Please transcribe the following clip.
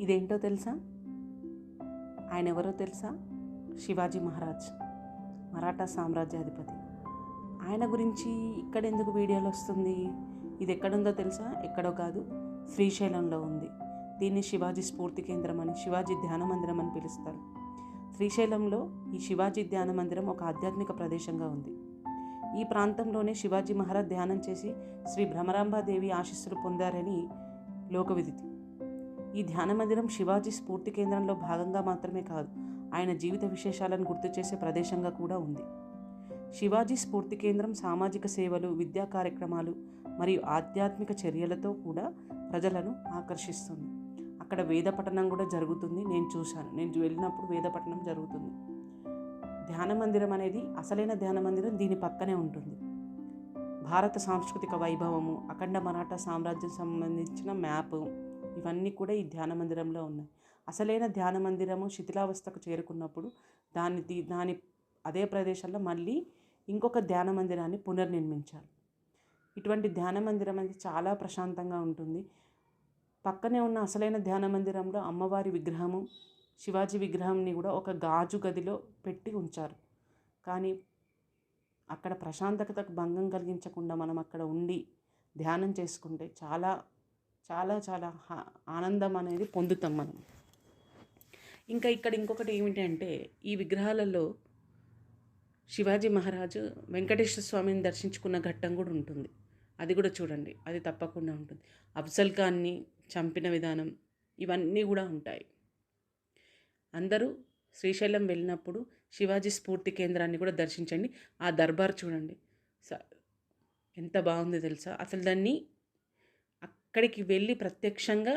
ఇదేంటో తెలుసా? ఆయన ఎవరో తెలుసా? శివాజీ మహారాజ్, మరాఠా సామ్రాజ్యాధిపతి. ఆయన గురించి ఇక్కడ ఎందుకు వీడియోలు వస్తుంది? ఇది ఎక్కడుందో తెలుసా? ఎక్కడో కాదు, శ్రీశైలంలో ఉంది. దీన్ని శివాజీ స్ఫూర్తి కేంద్రం అని, శివాజీ ధ్యాన మందిరం అని పిలుస్తారు. శ్రీశైలంలో ఈ శివాజీ ధ్యాన మందిరం ఒక ఆధ్యాత్మిక ప్రదేశంగా ఉంది. ఈ ప్రాంతంలోనే శివాజీ మహారాజ్ ధ్యానం చేసి శ్రీ భ్రమరాంబాదేవి ఆశీస్సులు పొందారని లోకవిదితి. ఈ ధ్యాన మందిరం శివాజీ స్ఫూర్తి కేంద్రంలో భాగంగా మాత్రమే కాదు, ఆయన జీవిత విశేషాలను గుర్తు చేసే ప్రదేశంగా కూడా ఉంది. శివాజీ స్ఫూర్తి కేంద్రం సామాజిక సేవలు, విద్యా కార్యక్రమాలు మరియు ఆధ్యాత్మిక చర్యలతో కూడా ప్రజలను ఆకర్షిస్తుంది. అక్కడ వేద పఠనం కూడా జరుగుతుంది. నేను చూశాను, నేను వెళ్ళినప్పుడు వేద పఠనం జరుగుతుంది. ధ్యాన మందిరం అనేది అసలైన ధ్యాన మందిరం దీని పక్కనే ఉంటుంది. భారత సాంస్కృతిక వైభవము, అఖండ మరాఠా సామ్రాజ్యం సంబంధించిన మ్యాప్, ఇవన్నీ కూడా ఈ ధ్యాన మందిరంలో ఉన్నాయి. అసలైన ధ్యాన మందిరము శిథిలావస్థకు చేరుకున్నప్పుడు దాని అదే ప్రదేశంలో మళ్ళీ ఇంకొక ధ్యాన మందిరాన్ని పునర్నిర్మించాలి. ఇటువంటి ధ్యాన మందిరం అనేది చాలా ప్రశాంతంగా ఉంటుంది. పక్కనే ఉన్న అసలైన ధ్యాన మందిరంలో అమ్మవారి విగ్రహము, శివాజీ విగ్రహంని కూడా ఒక గాజు గదిలో పెట్టి ఉంచారు. కానీ అక్కడ ప్రశాంతతకు భంగం కలిగించకుండా మనం అక్కడ ఉండి ధ్యానం చేసుకుంటే చాలా చాలా చాలా ఆనందం అనేది పొందుతాం మనం. ఇంకా ఇక్కడ ఇంకొకటి ఏమిటంటే, ఈ విగ్రహాలలో శివాజీ మహారాజు వెంకటేశ్వర స్వామిని దర్శించుకున్న ఘట్టం కూడా ఉంటుంది. అది కూడా చూడండి, అది తప్పకుండా ఉంటుంది. అఫ్జల్ ఖాన్ని చంపిన విధానం, ఇవన్నీ కూడా ఉంటాయి. అందరూ శ్రీశైలం వెళ్ళినప్పుడు శివాజీ స్ఫూర్తి కేంద్రాన్ని కూడా దర్శించండి. ఆ దర్బార్ చూడండి, ఎంత బాగుంది తెలుసా? అసలు దాన్ని అక్కడికి వెళ్ళి ప్రత్యక్షంగా